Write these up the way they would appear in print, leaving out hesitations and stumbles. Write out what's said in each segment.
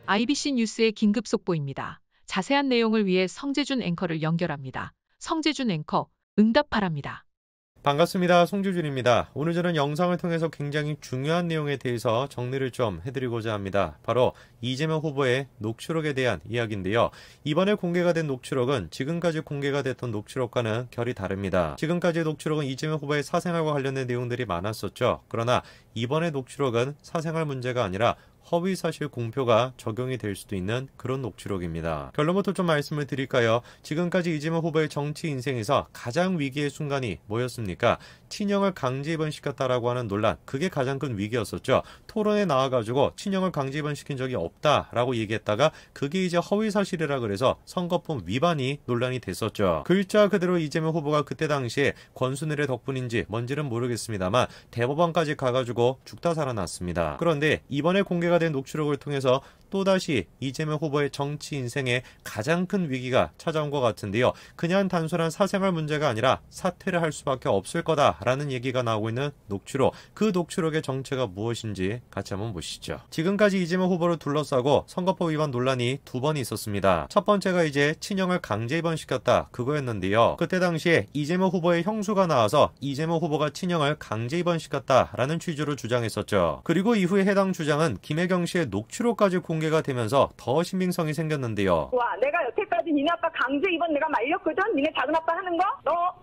IBC 뉴스의 긴급 속보입니다. 자세한 내용을 위해 성재준 앵커를 연결합니다. 성재준 앵커, 응답 바랍니다. 반갑습니다. 송재준입니다. 오늘 저는 영상을 통해서 굉장히 중요한 내용에 대해서 정리를 좀 해드리고자 합니다. 바로 이재명 후보의 녹취록에 대한 이야기인데요. 이번에 공개가 된 녹취록은 지금까지 공개가 됐던 녹취록과는 결이 다릅니다. 지금까지의 녹취록은 이재명 후보의 사생활과 관련된 내용들이 많았었죠. 그러나 이번의 녹취록은 사생활 문제가 아니라 허위사실 공표가 적용이 될 수도 있는 그런 녹취록입니다. 결론부터 좀 말씀을 드릴까요? 지금까지 이재명 후보의 정치 인생에서 가장 위기의 순간이 뭐였습니까? 친형을 강제 입원시켰다라고 하는 논란, 그게 가장 큰 위기였었죠. 토론에 나와가지고 친형을 강제 입원시킨 적이 없다라고 얘기했다가 그게 이제 허위사실이라 그래서 선거법 위반이 논란이 됐었죠. 글자 그대로 이재명 후보가 그때 당시에 권순일의 덕분인지 뭔지는 모르겠습니다만 대법원까지 가가지고 죽다 살아났습니다. 그런데 이번에 공개가 된 녹취록을 통해서 또다시 이재명 후보의 정치 인생에 가장 큰 위기가 찾아온 것 같은데요. 그냥 단순한 사생활 문제가 아니라 사퇴를 할 수밖에 없을 거다라는 얘기가 나오고 있는 녹취록. 그 녹취록의 정체가 무엇인지 같이 한번 보시죠. 지금까지 이재명 후보를 둘러싸고 선거법 위반 논란이 두 번 있었습니다. 첫 번째가 이제 친형을 강제 입원시켰다 그거였는데요. 그때 당시에 이재명 후보의 형수가 나와서 이재명 후보가 친형을 강제 입원시켰다라는 취지로 주장했었죠. 그리고 이후에 해당 주장은 김혜경 씨의 녹취록까지 공개가 되면서 더 신빙성이 생겼는데요. 와, 내가 여태까지 니네 아빠 강제 입원 내가 말렸거든? 니네 작은 아빠 하는 거?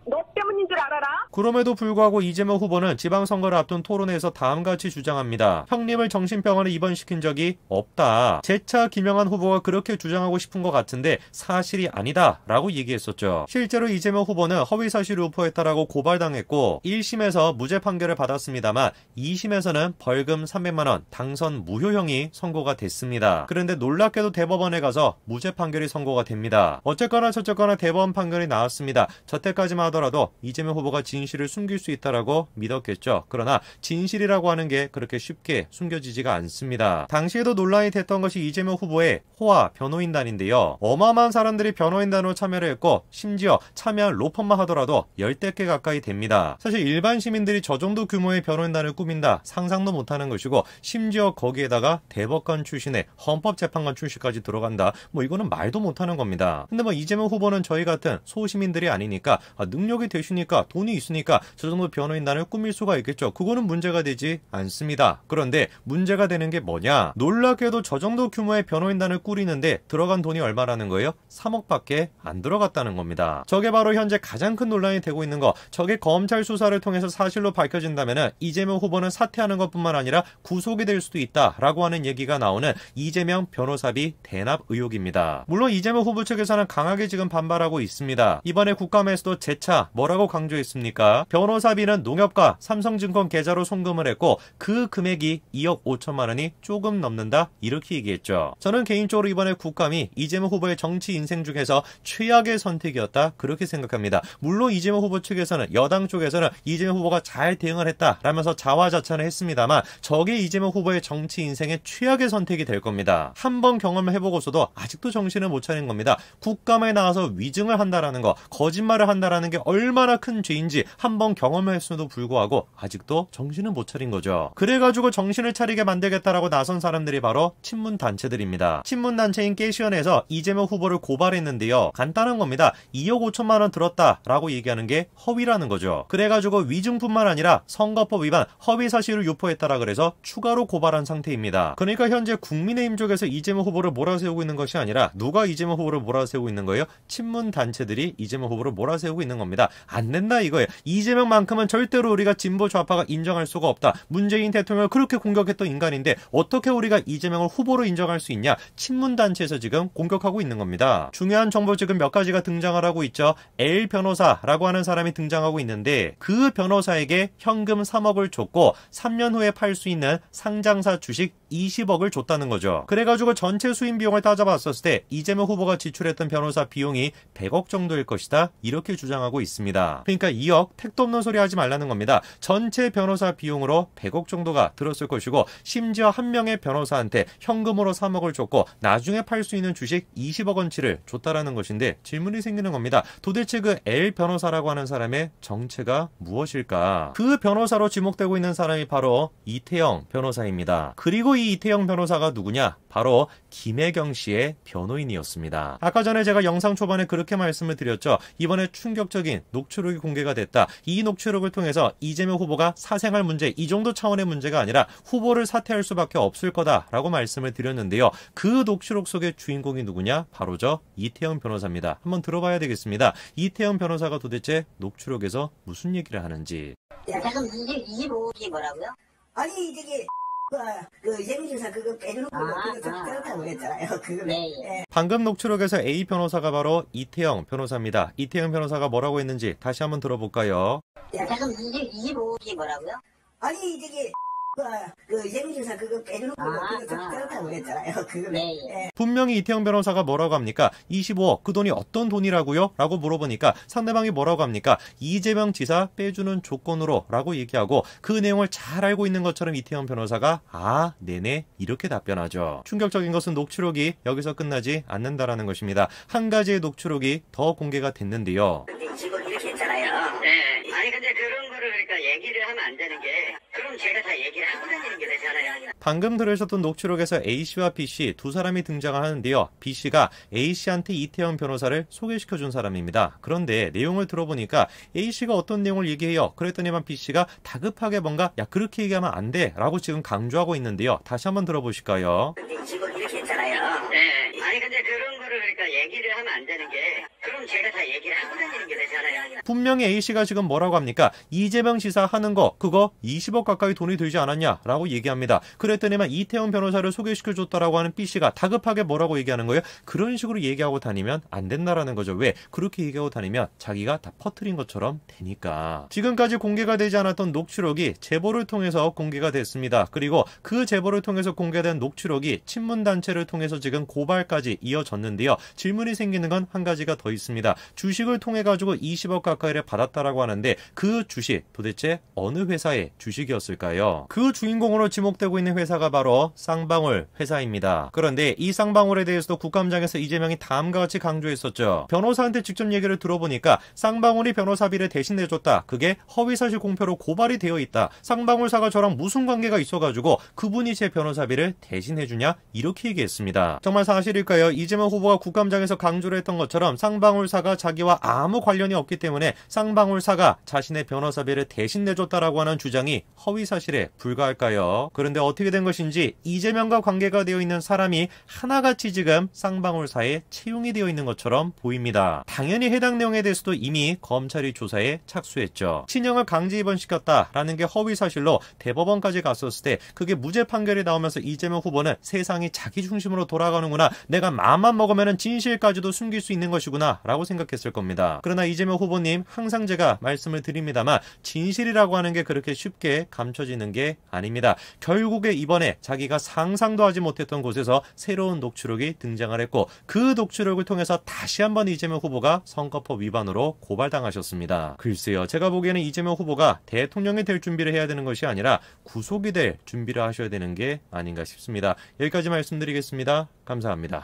너 때문인 줄 알아라? 그럼에도 불구하고 이재명 후보는 지방선거를 앞둔 토론회에서 다음같이 주장합니다. 형님을 정신병원에 입원시킨 적이 없다. 재차 김영한 후보가 그렇게 주장하고 싶은 것 같은데 사실이 아니다 라고 얘기했었죠. 실제로 이재명 후보는 허위사실을 유포했다라고 고발당했고 1심에서 무죄 판결을 받았습니다만 2심에서는 벌금 300만원, 당선 무효형이 선고가 됐습니다. 그런데 놀랍게도 대법원에 가서 무죄 판결이 선고가 됩니다. 어쨌거나 저쨌거나 대법원 판결이 나왔습니다. 저때까지만 하더라도 이재명 후보가 진실을 숨길 수 있다라고 믿었겠죠. 그러나 진실이라고 하는 게 그렇게 쉽게 숨겨지지가 않습니다. 당시에도 논란이 됐던 것이 이재명 후보의 호화 변호인단인데요. 어마어마한 사람들이 변호인단으로 참여를 했고 심지어 참여한 로펌만 하더라도 10대 개 가까이 됩니다. 사실 일반 시민들이 저 정도 규모의 변호인단을 꾸민다 상상도 못하는 것이고 심지어 거기에다가 대법관 출신의 헌법재판관 출신까지 들어간다. 뭐 이거는 말도 못하는 겁니다. 근데 뭐 이재명 후보는 저희 같은 소시민들이 아니니까 능력이 되시니까 돈이 있으니까 저 정도 변호인단을 꾸밀 수가 있겠죠. 그거는 문제가 되지 않습니다. 그런데 문제가 되는 게 뭐냐? 놀랍게도 저 정도 규모의 변호인단을 꾸리는데 들어간 돈이 얼마라는 거예요? 3억밖에 안 들어갔다는 겁니다. 저게 바로 현재 가장 큰 논란이 되고 있는 거. 저게 검찰 수사를 통해서 사실로 밝혀진다면 이재명 후보는 사퇴하는 것뿐만 아니라 구속이 될 수도 있다라고 하는 얘기가 나오는 이재명 변호사비 대납 의혹입니다. 물론 이재명 후보 측에서는 강하게 지금 반발하고 있습니다. 이번에 국감에서도 재차 뭐라고 강조했습니까? 변호사비는 농협과 삼성증권 계좌로 송금을 했고 그 금액이 2억 5천만 원이 조금 넘는다 이렇게 얘기했죠. 저는 개인적으로 이번에 국감이 이재명 후보의 정치 인생 중에서 최악의 선택이었다 그렇게 생각합니다. 물론 이재명 후보 측에서는 여당 쪽에서는 이재명 후보가 잘 대응을 했다라면서 자화자찬을 했습니다만 저게 이재명 후보의 정치 인생의 최악의 선택이 될 겁니다. 한번 경험을 해보고서도 아직도 정신을 못 차린 겁니다. 국감에 나와서 위증을 한다라는 거, 거짓말을 한다라는 게 얼마나 큰 죄인지 한번 경험을 했음에도 불구하고 아직도 정신을 못 차린 거죠. 그래가지고 정신을 차리게 만들겠다라고 나선 사람들이 바로 친문단체들입니다. 친문단체인 깨시언에서 이재명 후보를 고발했는데요. 간단한 겁니다. 2억 5천만 원 들었다라고 얘기하는 게 허위라는 거죠. 그래가지고 위증뿐만 아니라 선거법 위반, 허위사실을 유포했다라 그래서 추가로 고발한 상태입니다. 그러니까 현재 국민의힘 쪽에서 이재명 후보를 몰아세우고 있는 것이 아니라 누가 이재명 후보를 몰아세우고 있는 거예요? 친문단체들이 이재명 후보를 몰아세우고 있는 겁니다. 안 된다 이거예요. 이재명만큼은 절대로 우리가 진보 좌파가 인정할 수가 없다. 문재인 대통령을 그렇게 공격했던 인간인데 어떻게 우리가 이재명을 후보로 인정할 수 있냐? 친문단체에서 지금 공격하고 있는 겁니다. 중요한 정보 지금 몇 가지가 등장을 하고 있죠. L 변호사라고 하는 사람이 등장하고 있는데 그 변호사에게 현금 3억을 줬고 3년 후에 팔 수 있는 상장사 주식 20억을 줬다는 거죠. 그래가지고 전체 수임 비용을 따져봤었을 때 이재명 후보가 지출했던 변호사 비용이 100억 정도일 것이다 이렇게 주장하고 있습니다. 그러니까 2억 택도 없는 소리 하지 말라는 겁니다. 전체 변호사 비용으로 100억 정도가 들었을 것이고 심지어 한 명의 변호사한테 현금으로 3억을 줬고 나중에 팔 수 있는 주식 20억 원치를 줬다라는 것인데 질문이 생기는 겁니다. 도대체 그 L 변호사라고 하는 사람의 정체가 무엇일까? 그 변호사로 지목되고 있는 사람이 바로 이태영 변호사입니다. 그리고 이 이태영 변호사가 누구냐? 바로 김혜경 씨의 변호인이었습니다. 아까 전에 제가 영상 초반에 그렇게 말씀을 드렸죠. 이번에 충격적인 녹취록이 공개가 됐다. 이 녹취록을 통해서 이재명 후보가 사생활 문제, 이 정도 차원의 문제가 아니라 후보를 사퇴할 수밖에 없을 거다라고 말씀을 드렸는데요. 그 녹취록 속의 주인공이 누구냐? 바로 저 이태영 변호사입니다. 한번 들어봐야 되겠습니다. 이태영 변호사가 도대체 녹취록에서 무슨 얘기를 하는지. 잠깐 25억이 뭐라고요? 아니 저기 이재명 지사 그거 빼주는 거 그거 적절하다고 그랬잖아요. 그거 네. 방금 녹취록에서 A 변호사가 바로 이태영 변호사입니다. 이태영 변호사가 뭐라고 했는지 다시 한번 들어볼까요? 잠깐 25억이 뭐라고요? 아니 저기 이재명 지사 그거 빼주는 거 그거 적절하다고 그랬잖아요. 그거 네. 분명히 이태영 변호사가 뭐라고 합니까? 25억, 그 돈이 어떤 돈이라고요? 라고 물어보니까 상대방이 뭐라고 합니까? 이재명 지사 빼주는 조건으로 라고 얘기하고 그 내용을 잘 알고 있는 것처럼 이태영 변호사가 아, 네네 이렇게 답변하죠. 충격적인 것은 녹취록이 여기서 끝나지 않는다라는 것입니다. 한 가지의 녹취록이 더 공개가 됐는데요. 지금 이렇게 했잖아요. 네. 아니 근데 그런 거를 그러니까 얘기를 하면 안 되는 게 그럼 제가 다 얘기를 하고 다니는 게 되잖아요. 방금 들으셨던 녹취록에서 A씨와 B씨 두 사람이 등장을 하는데요. B씨가 A씨한테 이태영 변호사를 소개시켜준 사람입니다. 그런데 내용을 들어보니까 A씨가 어떤 내용을 얘기해요. 그랬더니만 B씨가 다급하게 뭔가 야 그렇게 얘기하면 안 돼 라고 지금 강조하고 있는데요. 다시 한번 들어보실까요? 지금 이렇게 했잖아요. 네. 아니 근데 그런 거를 그러니까 얘기를 하면 안 되는 게 그럼 제가 다 얘기를 하고 다니는 게 되잖아요. 분명히 A씨가 지금 뭐라고 합니까? 이재명 지사 하는 거 그거 20억 가까이 돈이 들지 않았냐 라고 얘기합니다. 그랬더니만 이태영 변호사를 소개시켜줬다라고 하는 B씨가 다급하게 뭐라고 얘기하는 거예요? 그런 식으로 얘기하고 다니면 안 된다라는 거죠. 왜? 그렇게 얘기하고 다니면 자기가 다 퍼뜨린 것처럼 되니까. 지금까지 공개가 되지 않았던 녹취록이 제보를 통해서 공개가 됐습니다. 그리고 그 제보를 통해서 공개된 녹취록이 친문단체를 통해서 지금 고발까지 이어졌는데요. 질문이 생기는 건 한 가지가 더 있습니다. 주식을 통해 가지고 20억 가까이를 받았다라고 하는데 그 주식 도대체 어느 회사의 주식이었을까요? 그 주인공으로 지목되고 있는 회사가 바로 쌍방울 회사입니다. 그런데 이 쌍방울에 대해서도 국감장에서 이재명이 다음과 같이 강조했었죠. 변호사한테 직접 얘기를 들어보니까 쌍방울이 변호사비를 대신 내줬다. 그게 허위사실 공표로 고발이 되어 있다. 쌍방울사가 저랑 무슨 관계가 있어가지고 그분이 제 변호사비를 대신해주냐? 이렇게 얘기했습니다. 정말 사실일까요? 이재명 후보가 국감장에서 강조를 했던 것처럼 쌍방울사가 자기와 아무 관련이 없기 때문에 쌍방울사가 자신의 변호사비를 대신 내줬다라고 하는 주장이 허위사실에 불과할까요? 그런데 어떻게 된 것인지 이재명과 관계가 되어 있는 사람이 하나같이 지금 쌍방울사에 채용이 되어 있는 것처럼 보입니다. 당연히 해당 내용에 대해서도 이미 검찰이 조사에 착수했죠. 친형을 강제 입원시켰다라는 게 허위사실로 대법원까지 갔었을 때 그게 무죄 판결이 나오면서 이재명 후보는 세상이 자기 중심으로 돌아가는구나. 내가 마음만 먹으면 진실까지도 숨길 수 있는 것이구나 라고 생각했을 겁니다. 그러나 이재명 후보님 항상 제가 말씀을 드립니다만 진실이라고 하는 게 그렇게 쉽게 감춰지는 게 아닙니다. 결국에 이번에 자기가 상상도 하지 못했던 곳에서 새로운 녹취록이 등장을 했고 그 녹취록을 통해서 다시 한번 이재명 후보가 선거법 위반으로 고발당하셨습니다. 글쎄요. 제가 보기에는 이재명 후보가 대통령이 될 준비를 해야 되는 것이 아니라 구속이 될 준비를 하셔야 되는 게 아닌가 싶습니다. 여기까지 말씀드리겠습니다. 감사합니다.